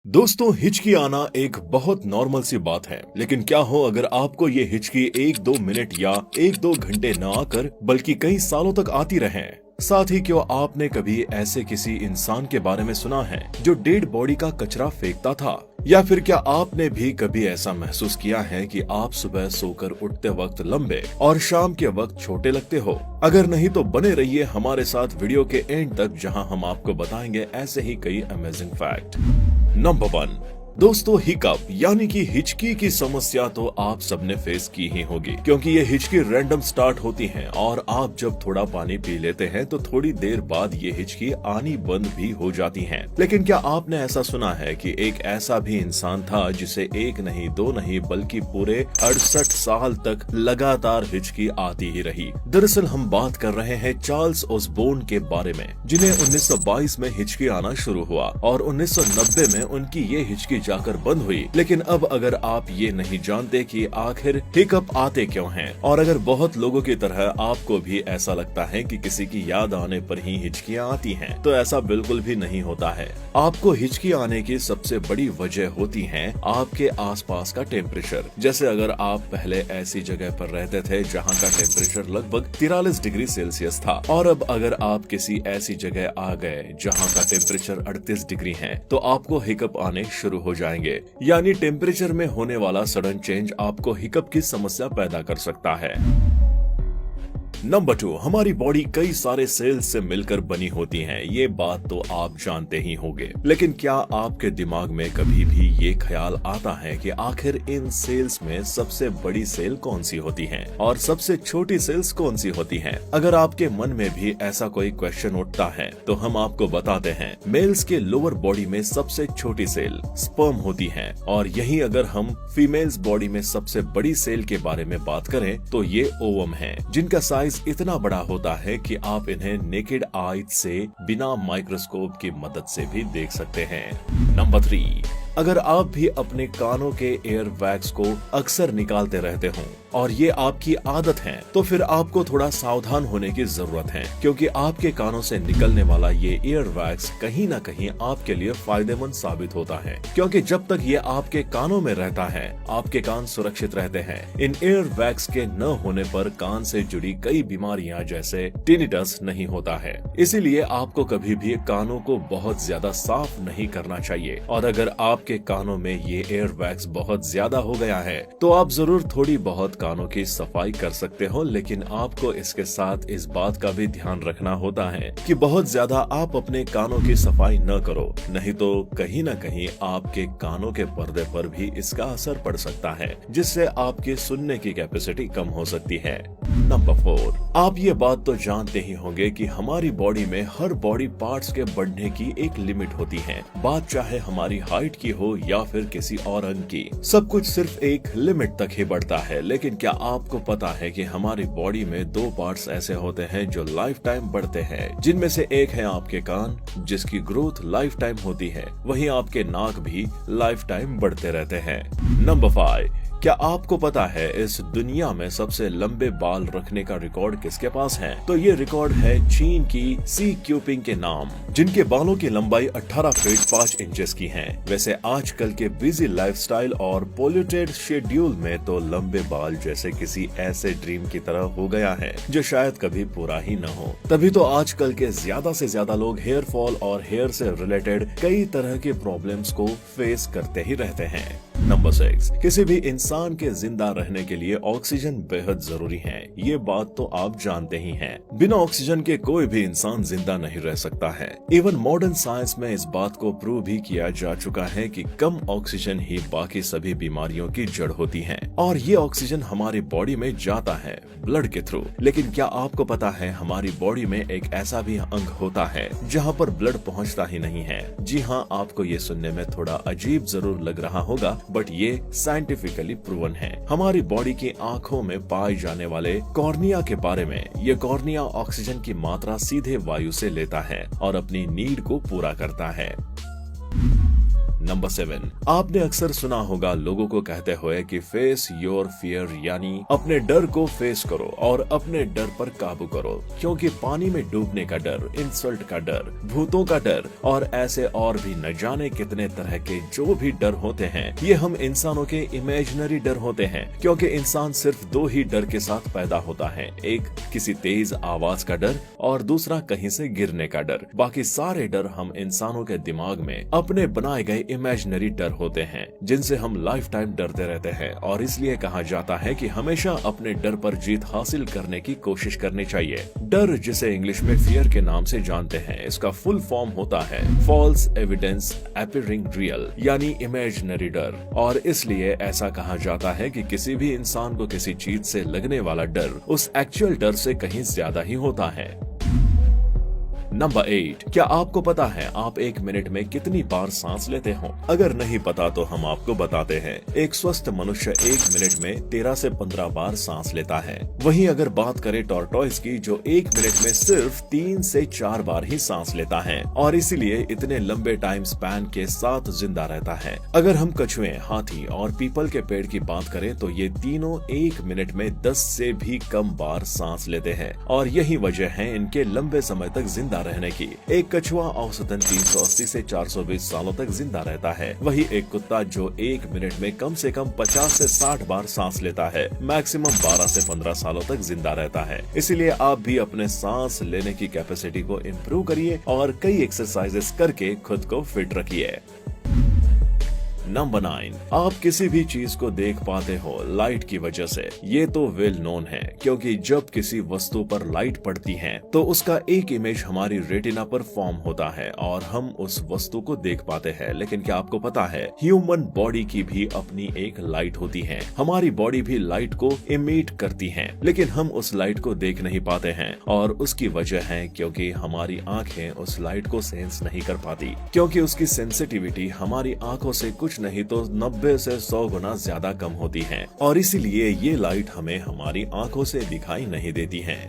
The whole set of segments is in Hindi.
दोस्तों, हिचकी आना एक बहुत नॉर्मल सी बात है। लेकिन क्या हो अगर आपको ये हिचकी 1-2 मिनट या 1-2 घंटे न आकर बल्कि कई सालों तक आती रहे। साथ ही क्यों आपने कभी ऐसे किसी इंसान के बारे में सुना है जो डेड बॉडी का कचरा फेंकता था? या फिर क्या आपने भी कभी ऐसा महसूस किया है कि आप सुबह सोकर उठते वक्त लंबे और शाम के वक्त छोटे लगते हो? अगर नहीं तो बने रहिए हमारे साथ वीडियो के एंड तक, जहां हम आपको बताएंगे ऐसे ही कई अमेजिंग फैक्ट। नंबर 1, दोस्तों, हिकअप यानी कि हिचकी की समस्या तो आप सबने फेस की ही होगी, क्योंकि ये हिचकी रैंडम स्टार्ट होती है और आप जब थोड़ा पानी पी लेते हैं तो थोड़ी देर बाद ये हिचकी आनी बंद भी हो जाती है। लेकिन क्या आपने ऐसा सुना है कि एक ऐसा भी इंसान था जिसे एक नहीं दो नहीं बल्कि पूरे 68 साल तक लगातार हिचकी आती ही रही? दरअसल हम बात कर रहे हैं चार्ल्स ऑसबोर्न के बारे में, जिन्हें 1922 में हिचकी आना शुरू हुआ और 1990 में उनकी ये हिचकी जाकर बंद हुई। लेकिन अब अगर आप ये नहीं जानते कि आखिर हिकअप आते क्यों हैं, और अगर बहुत लोगों की तरह आपको भी ऐसा लगता है कि किसी की याद आने पर ही हिचकियां आती हैं, तो ऐसा बिल्कुल भी नहीं होता है। आपको हिचकी आने की सबसे बड़ी वजह होती है आपके आसपास का टेम्परेचर। जैसे अगर आप पहले ऐसी जगह पर रहते थे जहाँ का टेम्परेचर लगभग 43 डिग्री सेल्सियस था, और अब अगर आप किसी ऐसी जगह आ गए जहाँ का टेम्परेचर 38 डिग्री है, तो आपको हिकअप आने शुरू हो जाएंगे। यानी टेम्परेचर में होने वाला सडन चेंज आपको हिकअप की समस्या पैदा कर सकता है। नंबर 2, हमारी बॉडी कई सारे सेल्स से मिलकर बनी होती है। ये बात तो आप जानते ही होंगे। लेकिन क्या आपके दिमाग में कभी भी ये ख्याल आता है कि आखिर इन सेल्स में सबसे बड़ी सेल कौन सी होती है और सबसे छोटी सेल्स कौन सी होती हैं? अगर आपके मन में भी ऐसा कोई क्वेश्चन उठता है तो हम आपको बताते हैं। मेल्स के लोअर बॉडी में सबसे छोटी सेल स्पर्म होती है, और यही अगर हम फीमेल्स बॉडी में सबसे बड़ी सेल के बारे में बात करें तो ये ओवम है, जिनका साइज इतना बड़ा होता है कि आप इन्हें नेकेड आई से बिना माइक्रोस्कोप की मदद से भी देख सकते हैं। नंबर 3, अगर आप भी अपने कानों के एयर वैक्स को अक्सर निकालते रहते हो और ये आपकी आदत है, तो फिर आपको थोड़ा सावधान होने की जरूरत है, क्योंकि आपके कानों से निकलने वाला ये एयर वैक्स कहीं ना कहीं आपके लिए फायदेमंद साबित होता है, क्योंकि जब तक ये आपके कानों में रहता है आपके कान सुरक्षित रहते हैं। इन एयर वैक्स के न होने पर कान से जुड़ी कई बीमारियां जैसे टिनिटस नहीं होता है। इसीलिए आपको कभी भी कानों को बहुत ज्यादा साफ नहीं करना चाहिए, और अगर आपके कानों में ये एयर वैक्स बहुत ज्यादा हो गया है तो आप जरूर थोड़ी बहुत कानों की सफाई कर सकते हो। लेकिन आपको इसके साथ इस बात का भी ध्यान रखना होता है कि बहुत ज्यादा आप अपने कानों की सफाई न करो, नहीं तो कहीं न कहीं आपके कानों के पर्दे पर भी इसका असर पड़ सकता है, जिससे आपकी सुनने की कैपेसिटी कम हो सकती है। नंबर 4, आप ये बात तो जानते ही होंगे कि हमारी बॉडी में हर बॉडी पार्ट्स के बढ़ने की एक लिमिट होती है। बात चाहे हमारी हाइट की हो या फिर किसी और अंग की, सब कुछ सिर्फ एक लिमिट तक ही बढ़ता है। लेकिन क्या आपको पता है कि हमारी बॉडी में 2 पार्ट्स ऐसे होते हैं जो लाइफ टाइम बढ़ते हैं, जिनमें से एक है आपके कान, जिसकी ग्रोथ लाइफ टाइम होती है। वहीं आपके नाक भी लाइफ टाइम बढ़ते रहते हैं। नंबर 5, क्या आपको पता है इस दुनिया में सबसे लंबे बाल रखने का रिकॉर्ड किसके पास है? तो ये रिकॉर्ड है चीन की सी क्यूपिंग के नाम, जिनके बालों की लंबाई 18 फीट 5 इंचेस की है। वैसे आजकल के बिजी लाइफस्टाइल और पोल्यूटेड शेड्यूल में तो लंबे बाल जैसे किसी ऐसे ड्रीम की तरह हो गया है जो शायद कभी पूरा ही न हो। तभी तो आजकल के ज्यादा से ज्यादा लोग हेयर फॉल और हेयर से रिलेटेड कई तरह के प्रॉब्लम्स को फेस करते ही रहते हैं। नंबर 6, किसी भी इंसान के जिंदा रहने के लिए ऑक्सीजन बेहद जरूरी है। ये बात तो आप जानते ही हैं। बिना ऑक्सीजन के कोई भी इंसान जिंदा नहीं रह सकता है। इवन मॉडर्न साइंस में इस बात को प्रूव भी किया जा चुका है कि कम ऑक्सीजन ही बाकी सभी बीमारियों की जड़ होती है, और ये ऑक्सीजन हमारी बॉडी में जाता है ब्लड के थ्रू। लेकिन क्या आपको पता है हमारी बॉडी में एक ऐसा भी अंग होता है जहाँ पर ब्लड पहुँचता ही नहीं है? जी हाँ, आपको ये सुनने में थोड़ा अजीब जरूर लग रहा होगा, बट ये साइंटिफिकली प्रूवन है। हमारी बॉडी की आंखों में पाए जाने वाले कॉर्निया के बारे में, ये कॉर्निया ऑक्सीजन की मात्रा सीधे वायु से लेता है और अपनी नीड को पूरा करता है। नंबर 7, आपने अक्सर सुना होगा लोगों को कहते हुए कि फेस योर फियर, यानी अपने डर को फेस करो और अपने डर पर काबू करो, क्योंकि पानी में डूबने का डर, इंसल्ट का डर, भूतों का डर और ऐसे और भी न जाने कितने तरह के जो भी डर होते हैं, ये हम इंसानों के इमेजिनरी डर होते हैं, क्योंकि इंसान सिर्फ 2 ही डर के साथ पैदा होता है, एक किसी तेज आवाज का डर और दूसरा कहीं से गिरने का डर। बाकी सारे डर हम इंसानों के दिमाग में अपने बनाए गए इमेजिनरी डर होते हैं, जिनसे हम लाइफ टाइम डरते रहते हैं, और इसलिए कहा जाता है कि हमेशा अपने डर पर जीत हासिल करने की कोशिश करनी चाहिए। डर, जिसे इंग्लिश में फियर के नाम से जानते हैं, इसका फुल फॉर्म होता है फॉल्स एविडेंस अपीयरिंग रियल, यानी इमेजिनरी डर, और इसलिए ऐसा कहा जाता है कि किसी भी इंसान को किसी चीज से लगने वाला डर उस एक्चुअल डर से कहीं ज्यादा ही होता है। नंबर 8, क्या आपको पता है आप 1 मिनट में कितनी बार सांस लेते हो? अगर नहीं पता तो हम आपको बताते हैं। एक स्वस्थ मनुष्य 1 मिनट में 13 से 15 बार सांस लेता है। वहीं अगर बात करें टॉर्टोइस की, जो 1 मिनट में सिर्फ 3 से 4 बार ही सांस लेता है और इसीलिए इतने लंबे टाइम स्पैन के साथ जिंदा रहता है। अगर हम कछुए, हाथी और पीपल के पेड़ की बात करें तो ये तीनों 1 मिनट में 10 से भी कम बार सांस लेते हैं, और यही वजह है इनके लंबे समय तक जिंदा रहने की। एक कछुआ औसतन 380 से 420 सालों तक जिंदा रहता है, वही एक कुत्ता जो 1 मिनट में कम से कम 50 से 60 बार सांस लेता है, मैक्सिमम 12 से 15 सालों तक जिंदा रहता है। इसीलिए आप भी अपने सांस लेने की कैपेसिटी को इम्प्रूव करिए और कई एक्सरसाइजेस करके खुद को फिट रखिए। नंबर 9, आप किसी भी चीज को देख पाते हो लाइट की वजह से। ये तो वेल नोन है, क्योंकि जब किसी वस्तु पर लाइट पड़ती है तो उसका एक इमेज हमारी रेटिना पर फॉर्म होता है और हम उस वस्तु को देख पाते हैं। लेकिन क्या आपको पता है, ह्यूमन बॉडी की भी अपनी एक लाइट होती है। हमारी बॉडी भी लाइट को इमिट करती है, लेकिन हम उस लाइट को देख नहीं पाते हैं, और उसकी वजह है क्योंकि हमारी आंखें उस लाइट को सेंस नहीं कर पाती, क्योंकि उसकी सेंसिटिविटी हमारी आंखों से कुछ नहीं तो 90 से 100 गुना ज्यादा कम होती है, और इसीलिए ये लाइट हमें हमारी आंखों से दिखाई नहीं देती है।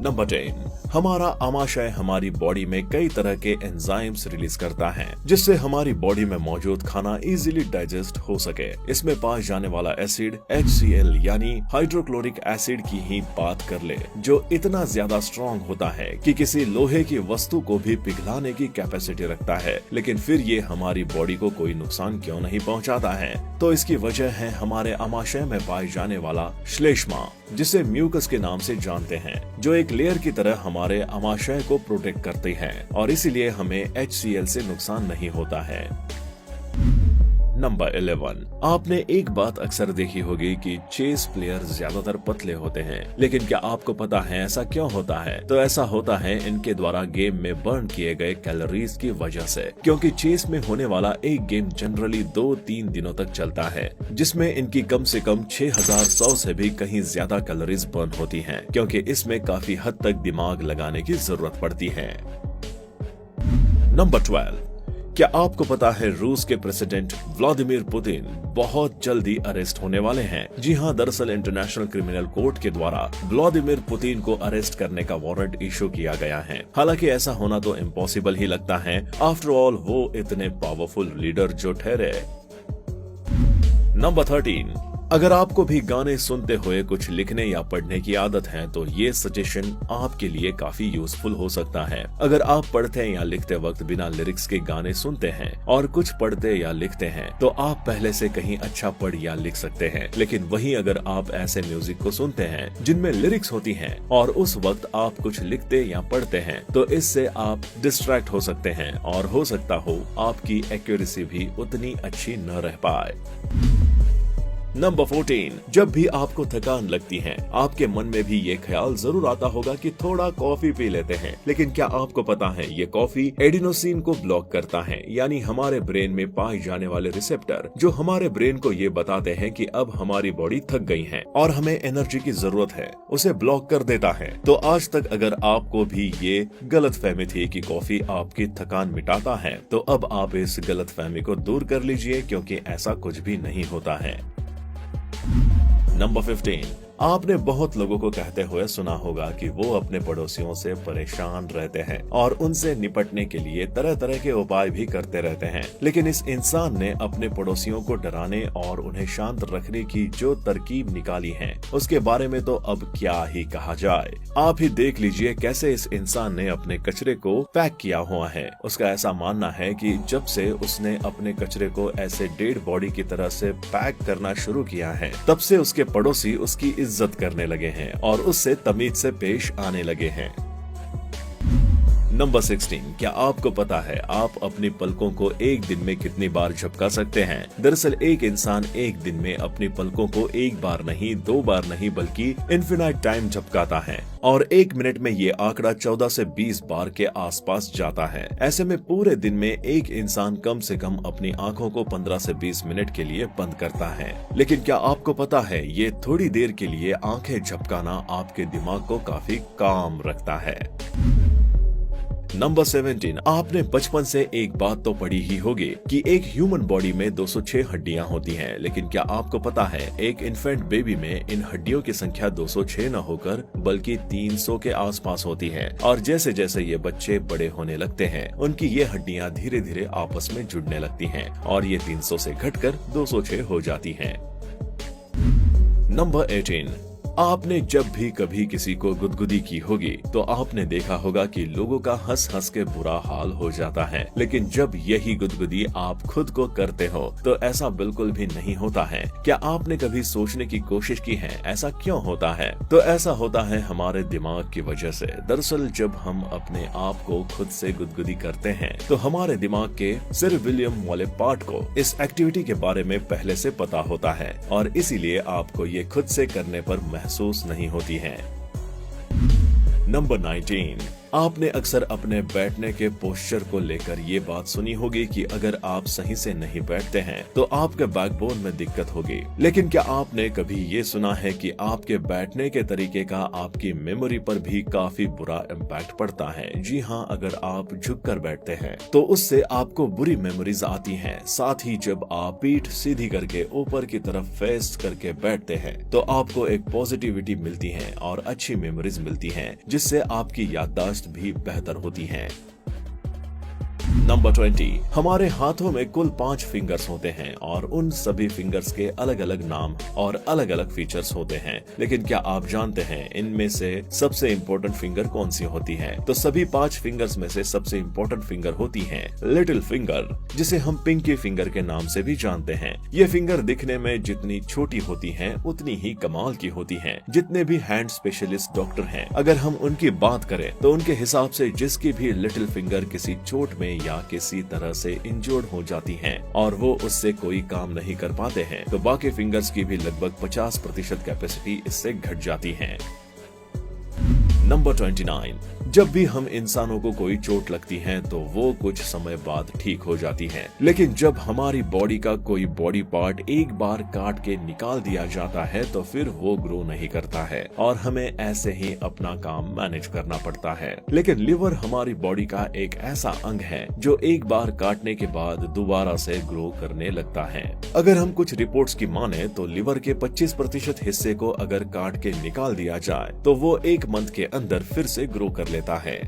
नंबर 10, हमारा आमाशय हमारी बॉडी में कई तरह के एंजाइम्स रिलीज करता है, जिससे हमारी बॉडी में मौजूद खाना इजीली डाइजेस्ट हो सके। इसमें पाए जाने वाला एसिड HCl यानी हाइड्रोक्लोरिक एसिड की ही बात कर ले, जो इतना ज्यादा स्ट्रॉन्ग होता है कि किसी लोहे की वस्तु को भी पिघलाने की कैपेसिटी रखता है, लेकिन फिर ये हमारी बॉडी को कोई नुकसान क्यों नहीं पहुंचाता है? तो इसकी वजह है हमारे आमाशय में पाए जाने वाला श्लेष्मा, जिसे म्यूकस के नाम से जानते हैं, जो एक लेयर की तरह हमारे आमाशय को प्रोटेक्ट करती है, और इसीलिए हमें HCl से नुकसान नहीं होता है। नंबर 11, आपने एक बात अक्सर देखी होगी कि चेस प्लेयर ज्यादातर पतले होते हैं, लेकिन क्या आपको पता है ऐसा क्यों होता है? तो ऐसा होता है इनके द्वारा गेम में बर्न किए गए कैलोरीज की वजह से, क्योंकि चेस में होने वाला एक गेम जनरली 2-3 दिनों तक चलता है, जिसमें इनकी कम से कम 6100 से भी कहीं ज्यादा कैलोरीज बर्न होती हैं, क्योंकि इसमें काफी हद तक दिमाग लगाने की जरूरत पड़ती है। नंबर 12, क्या आपको पता है रूस के प्रेसिडेंट व्लादिमीर पुतिन बहुत जल्दी अरेस्ट होने वाले हैं? जी हाँ, दरअसल इंटरनेशनल क्रिमिनल कोर्ट के द्वारा व्लादिमीर पुतिन को अरेस्ट करने का वारंट इशू किया गया है। हालांकि ऐसा होना तो इम्पॉसिबल ही लगता है, आफ्टर ऑल वो इतने पावरफुल लीडर जो ठहरे। नंबर 13, अगर आपको भी गाने सुनते हुए कुछ लिखने या पढ़ने की आदत है तो ये सजेशन आपके लिए काफी यूजफुल हो सकता है। अगर आप पढ़ते या लिखते वक्त बिना लिरिक्स के गाने सुनते हैं और कुछ पढ़ते या लिखते हैं तो आप पहले से कहीं अच्छा पढ़ या लिख सकते हैं, लेकिन वहीं अगर आप ऐसे म्यूजिक को सुनते हैं जिनमें लिरिक्स होती हैं और उस वक्त आप कुछ लिखते या पढ़ते हैं तो इससे आप डिस्ट्रैक्ट हो सकते हैं और हो सकता हो आपकी एक्यूरेसी भी उतनी अच्छी न रह पाए। नंबर 14, जब भी आपको थकान लगती है आपके मन में भी ये ख्याल जरूर आता होगा कि थोड़ा कॉफी पी लेते हैं, लेकिन क्या आपको पता है ये कॉफी एडिनोसिन को ब्लॉक करता है, यानी हमारे ब्रेन में पाए जाने वाले रिसेप्टर जो हमारे ब्रेन को ये बताते हैं कि अब हमारी बॉडी थक गई है और हमें एनर्जी की जरूरत है, उसे ब्लॉक कर देता है। तो आज तक अगर आपको भी ये गलत फहमी थी कि कॉफी आपकी थकान मिटाता है तो अब आप इस गलत फहमी को दूर कर लीजिए, क्योंकि ऐसा कुछ भी नहीं होता है। नंबर 15, आपने बहुत लोगों को कहते हुए सुना होगा कि वो अपने पड़ोसियों से परेशान रहते हैं और उनसे निपटने के लिए तरह तरह के उपाय भी करते रहते हैं, लेकिन इस इंसान ने अपने पड़ोसियों को डराने और उन्हें शांत रखने की जो तरकीब निकाली है, उसके बारे में तो अब क्या ही कहा जाए। आप ही देख लीजिए कैसे इस इंसान ने अपने कचरे को पैक किया हुआ है। उसका ऐसा मानना है कि जब से उसने अपने कचरे को ऐसे डेड बॉडी की तरह से पैक करना शुरू किया है, तब से उसके पड़ोसी उसकी इज्जत करने लगे हैं और उससे तमीज से पेश आने लगे हैं। नंबर 16, क्या आपको पता है आप अपनी पलकों को एक दिन में कितनी बार झपका सकते हैं? दरअसल एक इंसान एक दिन में अपनी पलकों को एक बार नहीं, 2 बार नहीं, बल्कि इन्फिनाइट टाइम झपकाता है और 1 मिनट में ये आंकड़ा 14 से 20 बार के आसपास जाता है। ऐसे में पूरे दिन में एक इंसान कम से कम अपनी आंखों को 15 से 20 मिनट के लिए बंद करता है। लेकिन क्या आपको पता है ये थोड़ी देर के लिए आंखें झपकाना आपके दिमाग को काफी काम रखता है। नंबर 17, आपने बचपन से एक बात तो पढ़ी ही होगी कि एक ह्यूमन बॉडी में 206 हड्डियां होती हैं, लेकिन क्या आपको पता है एक इन्फेंट बेबी में इन हड्डियों की संख्या 206 न होकर बल्कि 300 के आसपास होती है और जैसे जैसे ये बच्चे बड़े होने लगते हैं उनकी ये हड्डियां धीरे धीरे आपस में जुड़ने लगती हैं और ये 300 से घटकर 206 हो जाती हैं। नंबर 18, आपने जब भी कभी किसी को गुदगुदी की होगी तो आपने देखा होगा कि लोगों का हंस हंस के बुरा हाल हो जाता है, लेकिन जब यही गुदगुदी आप खुद को करते हो तो ऐसा बिल्कुल भी नहीं होता है। क्या आपने कभी सोचने की कोशिश की है ऐसा क्यों होता है? तो ऐसा होता है हमारे दिमाग की वजह से। दरअसल जब हम अपने आप को खुद से गुदगुदी करते हैं तो हमारे दिमाग के सेरेबेलियम वाले पार्ट को इस एक्टिविटी के बारे में पहले से पता होता है और इसीलिए आपको ये खुद से करने पर महसूस नहीं होती है। नंबर 19, आपने अक्सर अपने बैठने के पोस्चर को लेकर ये बात सुनी होगी कि अगर आप सही से नहीं बैठते हैं तो आपके बैकबोन में दिक्कत होगी। लेकिन क्या आपने कभी ये सुना है कि आपके बैठने के तरीके का आपकी मेमोरी पर भी काफी बुरा इम्पैक्ट पड़ता है? जी हाँ, अगर आप झुककर बैठते हैं तो उससे आपको बुरी मेमोरीज आती हैं। साथ ही जब आप पीठ सीधी करके ऊपर की तरफ फेस करके बैठते हैं तो आपको एक पॉजिटिविटी मिलती है और अच्छी मेमोरीज मिलती हैं, जिससे आपकी याददाश्त भी बेहतर होती हैं। नंबर 20, हमारे हाथों में कुल 5 फिंगर्स होते हैं और उन सभी फिंगर्स के अलग अलग नाम और अलग अलग फीचर्स होते हैं। लेकिन क्या आप जानते हैं इनमें से सबसे इम्पोर्टेंट फिंगर कौन सी होती है? तो सभी 5 फिंगर्स में से सबसे इम्पोर्टेंट फिंगर होती है लिटिल फिंगर, जिसे हम पिंकी फिंगर के नाम से भी जानते हैं। ये फिंगर दिखने में जितनी छोटी होती है उतनी ही कमाल की होती है। जितने भी हैंड स्पेशलिस्ट डॉक्टर हैं, अगर हम उनकी बात करें तो उनके हिसाब से जिसकी भी लिटिल फिंगर किसी चोट में या किसी तरह से इंजर्ड हो जाती हैं और वो उससे कोई काम नहीं कर पाते हैं तो बाकी फिंगर्स की भी लगभग 50% कैपेसिटी इससे घट जाती है। नंबर 29, जब भी हम इंसानों को कोई चोट लगती है तो वो कुछ समय बाद ठीक हो जाती है, लेकिन जब हमारी बॉडी का कोई बॉडी पार्ट एक बार काट के निकाल दिया जाता है तो फिर वो ग्रो नहीं करता है और हमें ऐसे ही अपना काम मैनेज करना पड़ता है। लेकिन लिवर हमारी बॉडी का एक ऐसा अंग है जो एक बार काटने के बाद दोबारा से ग्रो करने लगता है। अगर हम कुछ रिपोर्ट्स की माने तो लिवर के 25% हिस्से को अगर काट के निकाल दिया जाए तो वो 1 मंथ के अंदर फिर से ग्रो कर लेता है।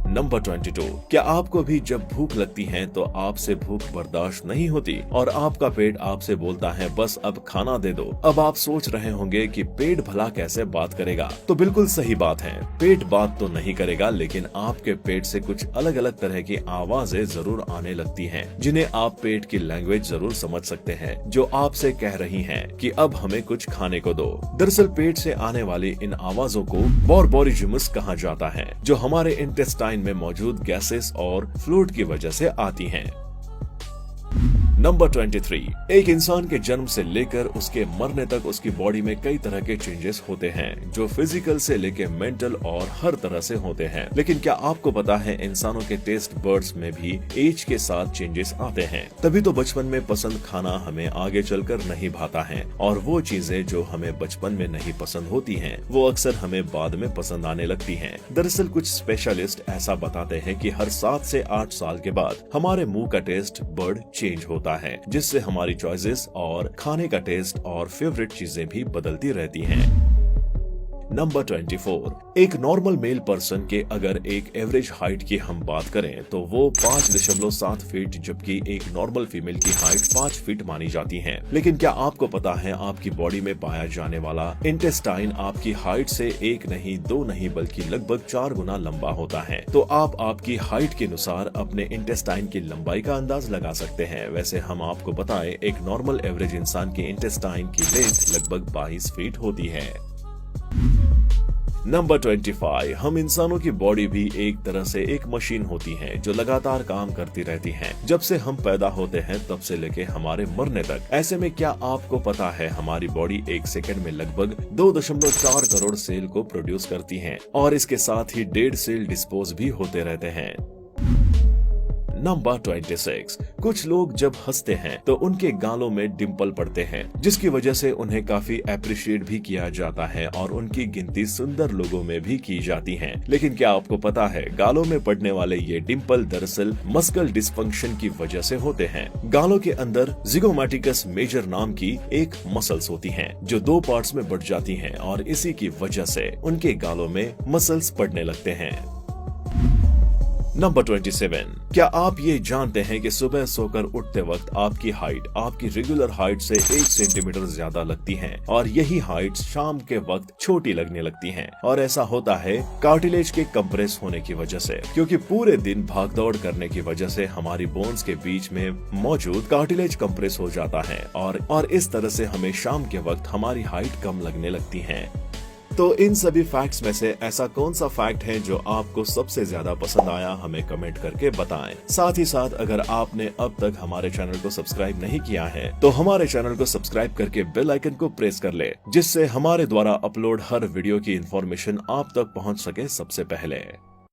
नंबर 22, क्या आपको भी जब भूख लगती है तो आपसे भूख बर्दाश्त नहीं होती और आपका पेट आपसे बोलता है बस अब खाना दे दो? अब आप सोच रहे होंगे कि पेट भला कैसे बात करेगा? तो बिल्कुल सही बात है, पेट बात तो नहीं करेगा, लेकिन आपके पेट से कुछ अलग अलग तरह की आवाजें जरूर आने लगती हैं, जिन्हें आप पेट की लैंग्वेज जरूर समझ सकते हैं, जो आपसे कह रही हैं कि अब हमें कुछ खाने को दो। दरअसल पेट से आने वाली इन आवाजों को बोरबोरिज्मस कहा जाता है, जो हमारे इंटेस्टाइन में मौजूद गैसेस और फ्लूइड की वजह से आती हैं। नंबर 23, एक इंसान के जन्म से लेकर उसके मरने तक उसकी बॉडी में कई तरह के चेंजेस होते हैं, जो फिजिकल से लेकर मेंटल और हर तरह से होते हैं। लेकिन क्या आपको पता है इंसानों के टेस्ट बर्ड्स में भी एज के साथ चेंजेस आते हैं? तभी तो बचपन में पसंद खाना हमें आगे चलकर नहीं भाता है और वो चीजें जो हमें बचपन में नहीं पसंद होती हैं, वो अक्सर हमें बाद में पसंद आने लगती हैं। दरअसल कुछ स्पेशलिस्ट ऐसा बताते हैं कि हर 7 से 8 साल के बाद हमारे मुंह का टेस्ट बर्ड चेंज होता होता है, जिससे हमारी चॉइसेस और खाने का टेस्ट और फेवरेट चीजें भी बदलती रहती हैं। नंबर 24। एक नॉर्मल मेल पर्सन के अगर एक एवरेज हाइट की हम बात करें तो वो 5.7 फीट, जबकि एक नॉर्मल फीमेल की हाइट 5 फीट मानी जाती है। लेकिन क्या आपको पता है आपकी बॉडी में पाया जाने वाला इंटेस्टाइन आपकी हाइट से 1 नहीं 2 नहीं बल्कि लगभग 4 गुना लंबा होता है। तो आप आपकी हाइट के अनुसार अपने इंटेस्टाइन की लंबाई का अंदाज लगा सकते हैं। वैसे हम आपको बताएं, एक नॉर्मल एवरेज इंसान की इंटेस्टाइन की लेंथ लगभग 22 फीट होती है। नंबर 25। हम इंसानों की बॉडी भी एक तरह से एक मशीन होती है जो लगातार काम करती रहती है, जब से हम पैदा होते हैं तब से लेके हमारे मरने तक। ऐसे में क्या आपको पता है हमारी बॉडी 1 सेकंड में लगभग 2.4 करोड़ सेल को प्रोड्यूस करती है और इसके साथ ही 1.5 सेल डिस्पोज भी होते रहते हैं। नंबर 26। कुछ लोग जब हंसते हैं तो उनके गालों में डिंपल पड़ते हैं, जिसकी वजह से उन्हें काफी अप्रिशिएट भी किया जाता है और उनकी गिनती सुंदर लोगों में भी की जाती है। लेकिन क्या आपको पता है गालों में पड़ने वाले ये डिंपल दरअसल मस्कल डिस्फंक्शन की वजह से होते हैं। गालों के अंदर जिगोमैटिकस मेजर नाम की एक मसल्स होती हैं जो 2 पार्ट्स में बढ़ जाती हैं और इसी की वजह से उनके गालों में मसल्स पड़ने लगते हैं। नंबर 27। क्या आप ये जानते हैं कि सुबह सोकर उठते वक्त आपकी हाइट आपकी रेगुलर हाइट से 1 सेंटीमीटर ज्यादा लगती है और यही हाइट शाम के वक्त छोटी लगने लगती हैं। और ऐसा होता है कार्टिलेज के कंप्रेस होने की वजह से, क्योंकि पूरे दिन भागदौड़ करने की वजह से हमारी बोन्स के बीच में मौजूद कार्टिलेज कंप्रेस हो जाता है और इस तरह से हमें शाम के वक्त हमारी हाइट कम लगने लगती है। तो इन सभी फैक्ट्स में से ऐसा कौन सा फैक्ट है जो आपको सबसे ज्यादा पसंद आया, हमें कमेंट करके बताएं। साथ ही साथ अगर आपने अब तक हमारे चैनल को सब्सक्राइब नहीं किया है तो हमारे चैनल को सब्सक्राइब करके बेल आइकन को प्रेस कर ले, जिससे हमारे द्वारा अपलोड हर वीडियो की इंफॉर्मेशन आप तक पहुंच सके सबसे पहले।